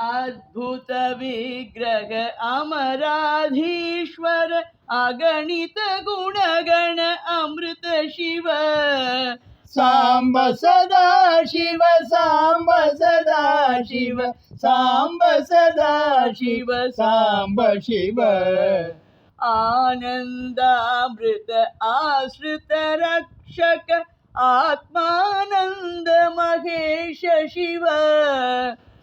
अद्भुत विग्रह अमराधीश्वर अगणित गुणगण अमृत शिव सांब सदा शिव सांब सदा शिव सांब सदा शिव सांब शिव आनंदामृत आश्रित रक्षक आत्मानंद महेश शिव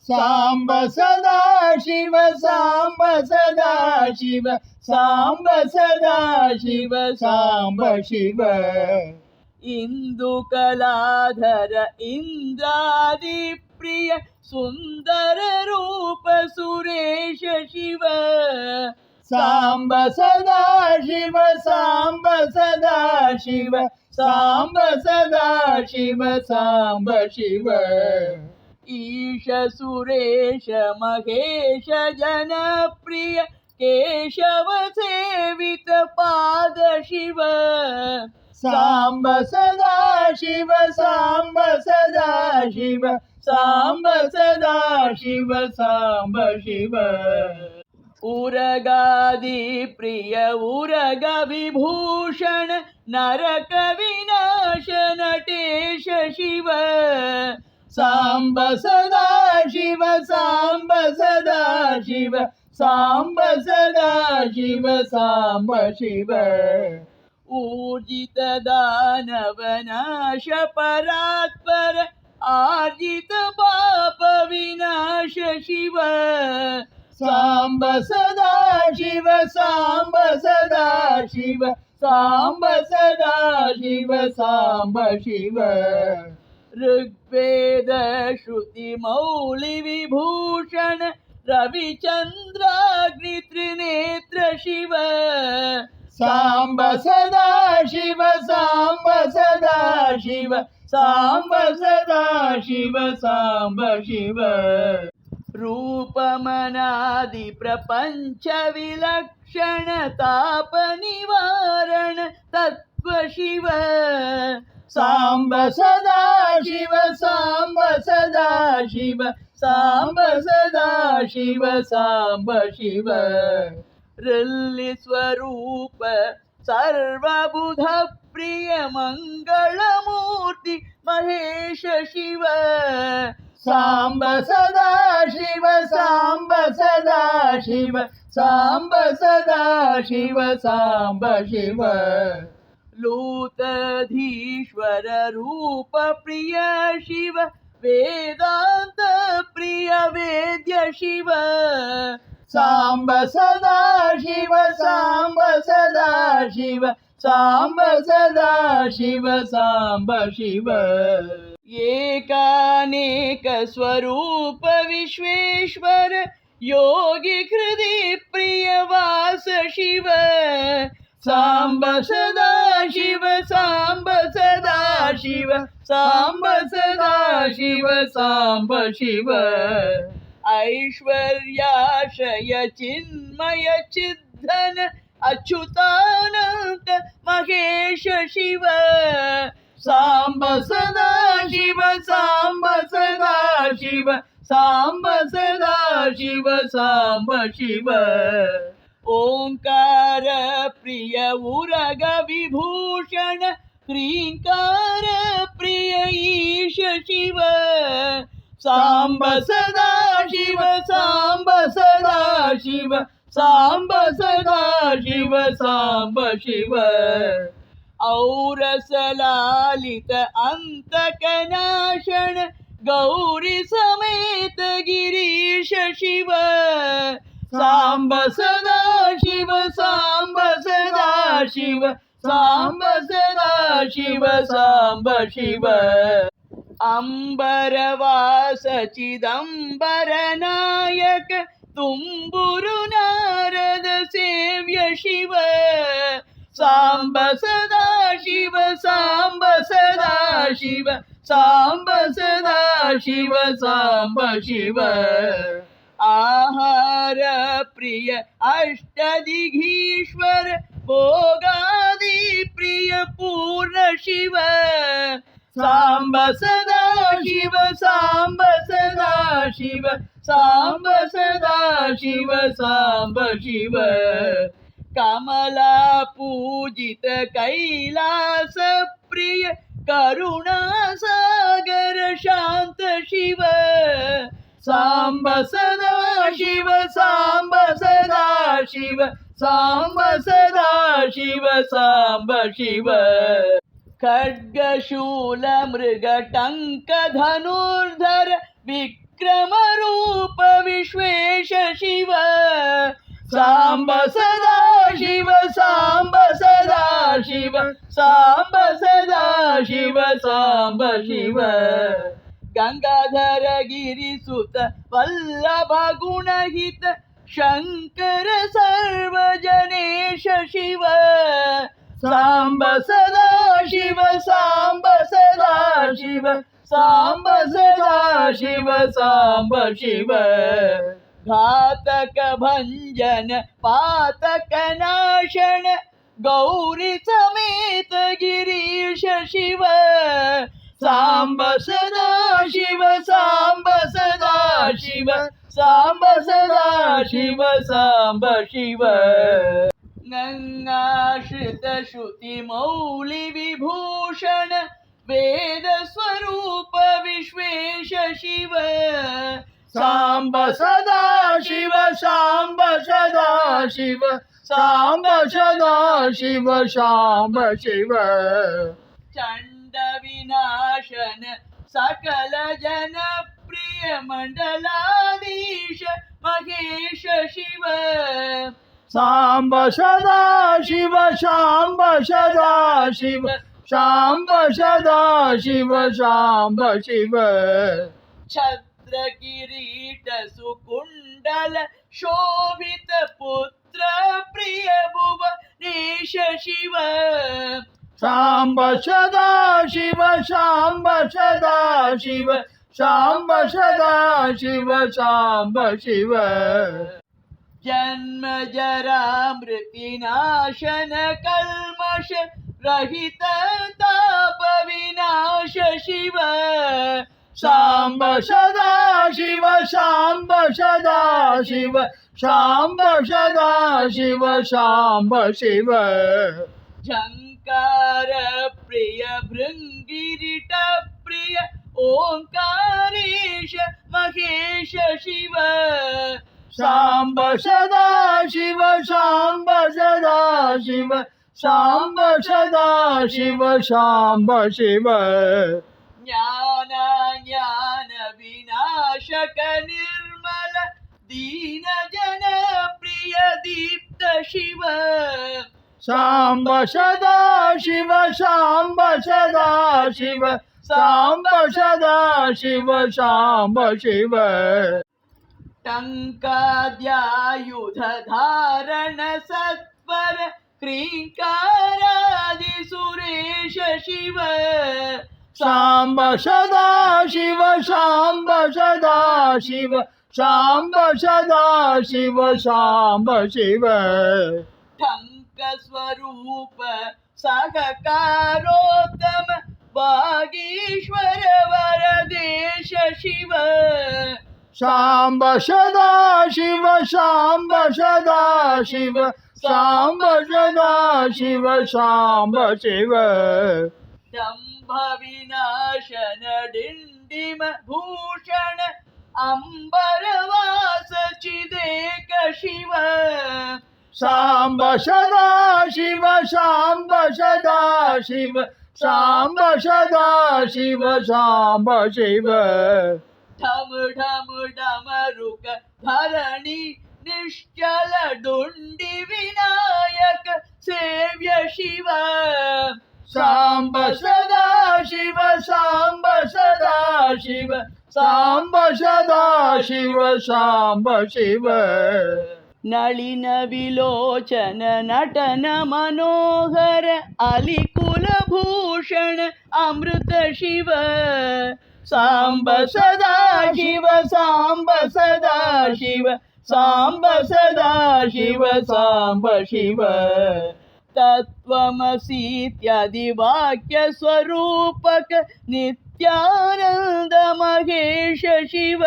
सांब सदा शिव सांब सदा शिव सांब सदा शिव सांब शिव इंदु कलाधर इंद्रादि प्रिय सुंदर रूप सुरेश शिव सांब सदा शिव सांब सदा शिव सांब सदा शिव सांब शिव ईश सुरेश महेश जनप्रिय केशव सेवित पाद शिव सांब सदा शिव सांब सदा शिव सांब सदा शिव सांब शिव उरगादि प्रिय उरग विभूषण नरक विनाश नटेश शिव सांब सदा शिव सांब सदा शिव सांब सदा शिव सांब शिव ऊर्जित दानव नाश परात्पर आर्जित पाप विनाश शिव सांब सदा शिव सांब सदा शिव सांब सदा शिव सांब शिव ऋग्वेद श्रुति मौलि विभूषण रविचंद्राग्नि त्रिनेत्र शिव सांब सदा शिव सांब सदा शिव सांब सदा शिव सांब शिव रूपमनादि प्रपंच विलक्षण ताप निवारण तत्व शिव सांब सदा शिव सांब सदा शिव सांब सदा शिव सांब शिव ऋल्लि स्वरूप सर्वबुध प्रिय मंगल मूर्ति महेश शिव सांब सदा शिव सांब सदा शिव सांब सदा शिव सांब शिव लूतधीश्वर रूप प्रिय शिव वेदांत प्रिय वेद्य शिव सांब सदा शिव सांब सदा शिव सांब सदा शिव सांब शिव एकानेक स्वरूप विश्वेश्वर योगी हृदय प्रिय वास शिव सांब सदा शिव सांब सदा शिव सांब सदा शिव सांब शिव ऐश्वर्याशय चिन्मय चिद्धन अच्युतानंत महेश शिव सांब सदा शिव सांब सदा शिव सांब सदा शिव सांब शिव ओंकार प्रिय उरग विभूषण ह्रींकार प्रिय ईश शिव सांब सदा शिव सांब सदा शिव सांब सदा शिव सांब शिव औरस लालित अंतकनाशण गौरी समेत गिरीश शिव सांब सदा शिव सांब सदा शिव सांब सदा शिव सांब शिव अंबरवास चिदंबर नायक तुम्बुरु नारद सेव्य शिव सांब सदा शिव सांब सदा शिव सांब सदा शिव सांब शिव आहार प्रिय अष्टदिघीश्वर भोगादि प्रिय पूर्ण शिव सांब सदा शिव सांब सदा शिव ಸಾಂಬ ಸದಾ ಶಿವ ಸಾಂಬ ಶಿವ ಕಮಲಾ ಪೂಜಿತ ಕೈಲಾಸ ಪ್ರಿಯ ಕರುಣಾ ಸಾಗರ ಶಾಂತ ಶಿವ ಸಾಂಬ ಸದಾ ಶಿವ ಸಾಂಬ ಸದಾ ಶಿವ ಸಾಂಬ ಸದಾ ಶಿವ ಸಾಂಬ ಶಿವ ಖಡ್ಗಶೂಲ ಮೃಗ ಟಂಕ ಧನುರ್ಧರ ವಿಕ್ರಮ ರೂಪ ವಿಶ್ವೇಶ ಶಿವ ಸಾಂಬ ಸದಾ ಶಿವ ಸಾಂಬ ಸದಾ ಶಿವ ಸಾಂಬ ಸದಾ ಶಿವ ಸಾಂಬ ಶಿವ ಗಂಗಾಧರ ಗಿರಿಸುತ ವಲ್ಲಭ ಗುಣಹಿತ ಶಂಕರ ಸರ್ವಜನೇಶ ಶಿವ ಸಾಂಬ ಸದಾ ಶಿವ ಸಾಂಬ ಸದಾ ಶಿವ ಸಾಂಬ ಸದಾ ಶಿವ ಸಾಂಬ ಶಿವ घातक भंजन पातक नाशन गौरी समेत गिरीश शिव ಸಾಂಬ ಸದಾ ಶಿವ ಸಾಂಬ ಸದಾ ಶಿವ ಸಾಂಬ ಸದಾ ಶಿವ ಸಾಂಬ ಶಿವ गंगाश्रित श्रुति मौलि विभूषण वेद स्वरूप विश्वेश शिव ಸಾಂಬ ಸದಾ ಶಿವ ಸಾಂಬ ಸದಾ ಶಿವ ಸಾಂಬ ಸದಾ ಶಿವ ಸಾಂಬ ಶಿವ चंड विनाशन सकल जन प्रिय मंडलाधीश महेश शिव ಸಾಂಬ ಸದಾ ಶಿವ ಸಾಂಬ ಸದಾ ಶಿವ ಸಾಂಬ ಸದಾ ಶಿವ ಸಾಂಬ ಶಿವ छत्र किरीट सुकुंडल शोभित पुत्र प्रिय भुवनेश शिव ಸಾಂಬ ಸದಾ ಶಿವ ಸಾಂಬ ಸದಾ ಶಿವ ಸಾಂಬ ಸದಾ ಶಿವ ಸಾಂಬ ಶಿವ जन्म जरा मृत्यु नाशन कल्मष रहित ताप विनाश शिव ಸಾಂಬ ಸದಾ ಶಿವ ಸಾಂಬ ಸದಾ ಶಿವ ಸಾಂಬ ಸದಾ ಶಿವ ಸಾಂಬ ಶಿವ झंकार प्रिय भृंगिरिट प्रिय ओंकारेश महेश शिव ಸಾಂಬ ಸದಾ ಶಿವ ಸಾಂಬ ಸದಾ ಶಿವ ಸಾಂಬ ಸದಾ ಶಿವ ಸಾಂಬ ಶಿವ ज्ञान ज्ञान विनाशक निर्मल दीन जन प्रिय दीप्त शिव ಸಾಂಬ ಸದಾ ಶಿವ ಸಾಂಬ ಸದಾ ಶಿವ ಸಾಂಬ ಸದಾ ಶಿವ ಸಾಂಬ ಶಿವ टंकाद्यायुध धारण सत्वर क्रींकारादि सुरेश शिव ಸಾಂಬ ಸದಾ ಶಿವ ಸಾಂಬ ಸದಾ ಶಿವ ಸಾಂಬ ಸದಾ ಶಿವ ಸಾಂಬ ಶಿವ टंक स्वरूप सहकारोत्तम वागीश्वर वरदेश शिव ಸಾಂಬ ಸದಾ ಶಿವ ಸಾಂಬ ಸದಾ ಶಿವ ಸಾಂಬ ಸದಾ ಶಿವ ಸಾಂಬ ಶಿವ दंभ विनाशन डिंडिम भूषण अंबरवास चिदेक शिव ಸಾಂಬ ಸದಾ ಶಿವ ಸಾಂಬ ಸದಾ ಶಿವ ಸಾಂಬ ಸದಾ ಶಿವ ಸಾಂಬ ಶಿವ ढम ढम डमरुक धरणी निश्चल डुंडी विनायक सेव्य शिव ಸಾಂಬ ಸದಾ ಶಿವ ಸಾಂಬ ಸದಾ ಶಿವ ಸಾಂಬ ಸದಾ ಶಿವ ಸಾಂಬ ಶಿವ नलिन विलोचन नटन मनोहर अलिकुल भूषण अमृत शिव ಸಾಂಬ ಸದಾ ಶಿವ ಸಾಂಬ ಸದಾ ಶಿವ ಸಾಂಬ ಸದಾ ಶಿವ ಸಾಂಬ ಶಿವ तत्त्वमसीत्यादि वाक्य स्वरूपक नित्यानंद महेश शिव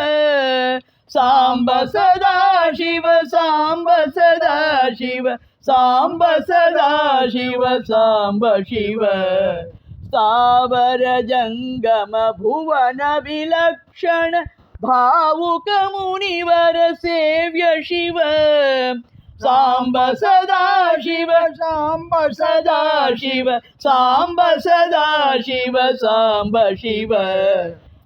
ಸಾಂಬ ಸದಾ ಶಿವ ಸಾಂಬ ಸದಾ ಶಿವ ಸಾಂಬ ಸದಾ ಶಿವ ಸಾಂಬ ಶಿವ ಸ್ಥಾವರ ಜಂಗಮ ಭುವನ ವಿಲಕ್ಷಣ ಭಾವುಕ ಮುನಿವರ ಸೇವ್ಯ ಶಿವ ಸಾಂಬ ಸದಾ ಶಿವ ಸಾಂಬ ಸದಾ ಶಿವ ಸಾಂಬ ಸದಾ ಶಿವ ಸಾಂಬ ಶಿವ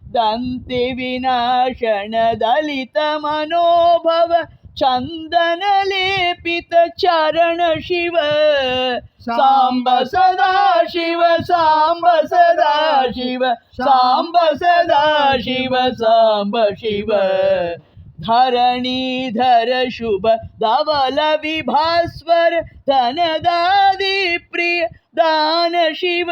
ದಂತಿ ವಿನಾಶನ ದಲಿತ ಮನೋಭವ ಚಂದನ ಲೇಪಿತ ಚರಣ ಶಿವ ಸಾಂಬ ಸದಾ ಶಿವ ಸಾಂಬ ಸದಾ ಶಿವ ಸಾಂಬ ಸದಾ ಶಿವ ಸಾಂಬ ಶಿವ ಧರಣೀಧರ ಶುಭ ಧವಲ ವಿಭಾಸ್ವರ ಧನದಾದಿ ಪ್ರಿಯ ದಾನ ಶಿವ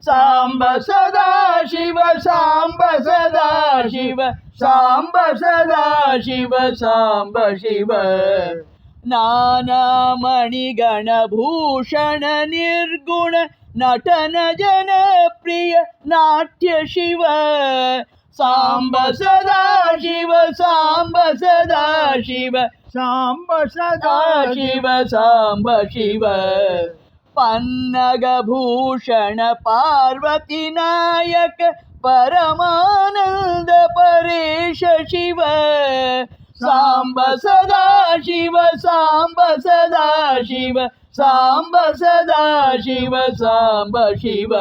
ಸಾಂಬ ಸದಾ ಶಿವ ಸಾಂಬ ಸದಾ ಶಿವ ಸಾಂಬ ಸದಾ ಶಿವ ಸಾಂಬ ಶಿವ ನಾನಾ ಮಣಿಗಣ ಭೂಷಣ ನಿರ್ಗುಣ ನಟನ ಜನಪ್ರಿಯ ನಾಟ್ಯ ಶಿವ ಸಾಂಬ ಸದಾ ಶಿವ ಸಾಂಬ ಸದಾ ಶಿವ ಸಾಂಬ ಸದಾ ಶಿವ ಸಾಂಬ ಶಿವ ಪನ್ನಗ ಭೂಷಣ ಪಾರ್ವತಿ ನಾಯಕ ಪರಮಾನಂದ ಪರೇಶ ಶಿವ ಸಾಂಬ ಸದಾ ಶಿವ ಸಾಂಬ ಸದಾ ಶಿವ ಸಾಂಬ ಸದಾ ಶಿವ ಸಾಂಬ ಶಿವ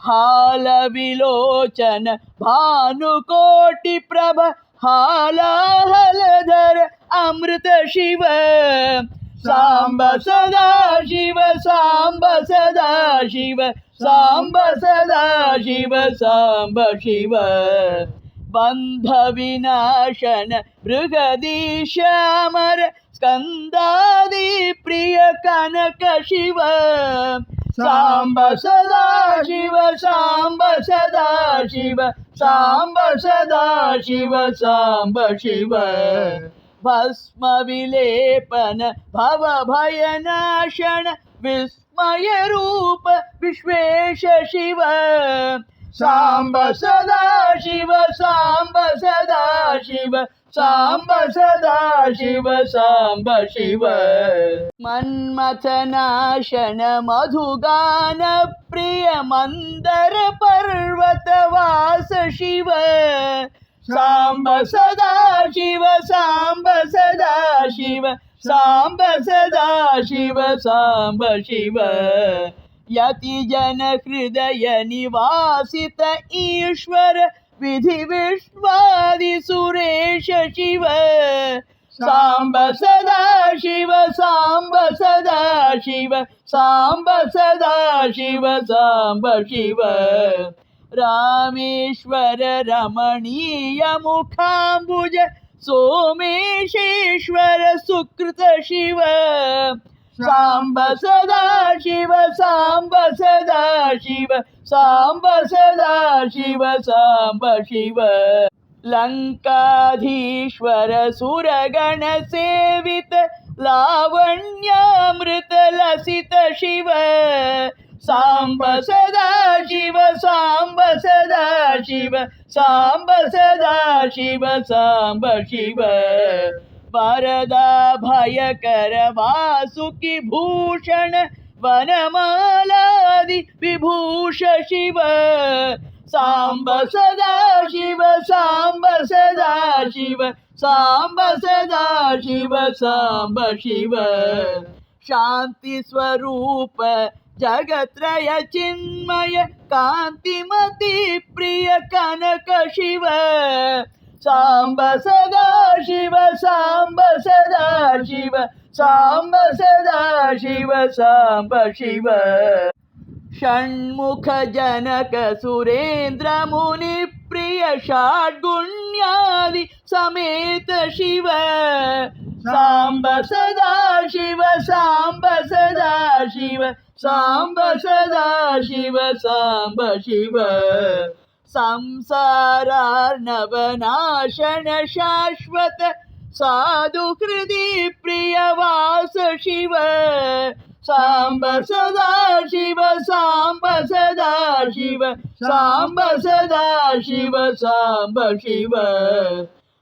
ಹಾಲ ವಿಲೋಚನ ಭಾನುಕೋಟಿ ಪ್ರಭ ಹಾಲಾಹಲಧರ ಅಮೃತ ಶಿವ ಸಾಂಬ ಸದಾ ಶಿವ ಸಾಂಬ ಸದಾ ಶಿವ ಸಾಂಬ ಸದಾ ಶಿವ ಸಾಂಬ ಶಿವ ಬಂಧ ವಿನಾಶನ ಮೃಗದೀಶಾಮರ ಸ್ಕಂದಾದಿ ಪ್ರಿಯ ಕನಕ ಶಿವ ಸಾಂಬ ಸದಾ ಶಿವ ಸಾಂಬ ಸದಾ ಶಿವ ಸಾಂಬ ಸದಾ ಶಿವ ಸಾಂಬ ಶಿವ ಭಸ್ಮ ವಿಲೇಪನ ಭವ ಭಯನಾಶನ ವಿಸ್ಮಯ ರೂಪ ವಿಶ್ವೇಶ ಶಿವ ಸಾಂಬ ಸದಾ ಶಿವ ಸಾಂಬ ಸದಾ ಶಿವ ಸಾಂಬ ಸದಾ ಶಿವ ಸಾಂಬ ಶಿವ ಮನ್ಮಥನಾಶನ ಮಧುಗಾನ ಪ್ರಿಯ ಮಂದರ ಪರ್ವತ ವಾಸ ಶಿವ ಸಾಂಬ ಸದಾ ಶಿವ ಸಾಂಬ ಸದಾ ಶಿವ ಸಾಂಬ ಸದಾ ಶಿವ ಸಾಂಬ ಶಿವ ಯತಿ ಜನ ಹೃದಯ ನಿವಾಸಿತ ಈಶ್ವರ ವಿಧಿ ವಿಶ್ವಾದಿ ಸುರೇಶ ಶಿವ ಸಾಂಬ ಸದಾ ಶಿವ ಸಾಂಬ ಸದಾ ಶಿವ ಸಾಂಬ ಸದಾ ಶಿವ ಸಾಂಬ ಶಿವ ರಾಮೇಶ್ವರ ರಮಣೀಯ ಮುಖಾಂಬುಜ ಸೋಮೇಶೇಶ್ವರ ಸುಕೃತ ಶಿವ ಸಾಂಬ ಸದಾ ಶಿವ ಸಾಂಬ ಸದಾ ಶಿವ ಸಾಂಬ ಸದಾ ಶಿವ ಸಾಂಬ ಶಿವ ಲಂಕಾಧೀಶ್ವರ ಸುರಗಣ ಸೇವಿತ ಲಾವಣ್ಯಾಮೃತ ಲಸಿತ ಶಿವ ಸಾಂಬ ಸದಾ ಶಿವ ಸಾಂಬ ಸದಾ ಶಿವ ಸಾಂಬ ಸದಾ ಶಿವ ಸಾಂಬ ಶಿವ ವರದ ಭಯಕರ ವಾಸುಕಿ ಭೂಷಣ ವನಮಾಲಾದಿ ವಿಭೂಷ ಶಿವ ಸಾಂಬ ಸದಾ ಶಿವ ಸಾಂಬ ಸದಾ ಶಿವ ಸಾಂಬ ಸದಾ ಶಿವ ಸಾಂಬ ಶಿವ ಶಾಂತಿ ಸ್ವರೂಪ ಜಗತ್ರಯ ಚಿನ್ಮಯ ಕಾಂತಿಮತಿ ಪ್ರಿಯ ಕನಕ ಶಿವ ಸಾಂಬ ಸದಾ ಶಿವ ಸಾಂಬ ಸದಾ ಶಿವ ಸಾಂಬ ಸದಾ ಶಿವ ಸಾಂಬ ಶಿವ ಷಣ್ಮುಖ ಜನಕ ಸುರೇಂದ್ರ ಮುನಿ ಪ್ರಿಯ ಷಾಡ್ಗುಣ್ಯಾದಿ ಸಮೇತ ಶಿವ ಸಾಂಬ ಸದಾ ಶಿವ ಸಾಂಬ ಸದಾ ಶಿವ ಸಾಂಬ ಸದಾ ಶಿವ ಸಾಂಬ ಶಿವ ಸಂಸಾರಾರ್ಣವನಾಶನ ಶಾಶ್ವತ ಸಾಧು ಹೃದಿ ಪ್ರಿಯ ವಾಸ ಶಿವ ಸಾಂಬ ಸದಾ ಶಿವ ಸಾಂಬ ಸದಾ ಶಿವ ಸಾಂಬ ಸದಾ ಶಿವ ಸಾಂಬ ಶಿವ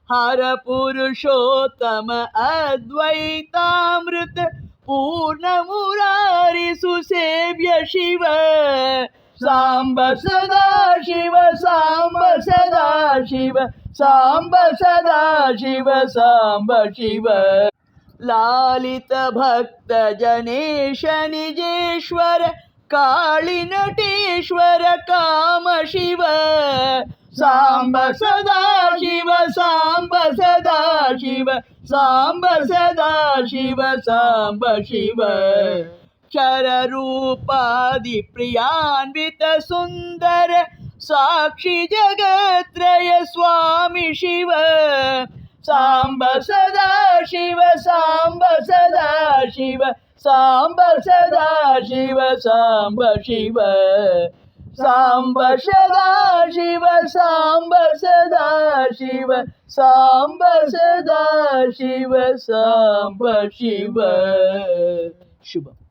हर पुरुषोत्तम अद्वैतामृत पूर्ण मुरारी सुसेव्य शिव साम्ब सदा शिव साम्ब सदा शिव साम्ब सदा शिव साम्ब शिव लालित भक्त जनेश निजेश्वर काळी नटेश्वर काम शिव साम्ब सदा शिव साम्ब सदा शिव साम्ब सदा शिव साम्ब शिव क्षर रूपादि प्रियान्वित सुंदर साक्षी जगत्रय स्वामी शिव साम्ब सदा शिव साम्ब सदा शिव साम्ब सदा शिव साम्ब शिव साम्ब सदा शिव साम्ब सदा शिव साम्ब सदा शिव साम्ब शिव शुभ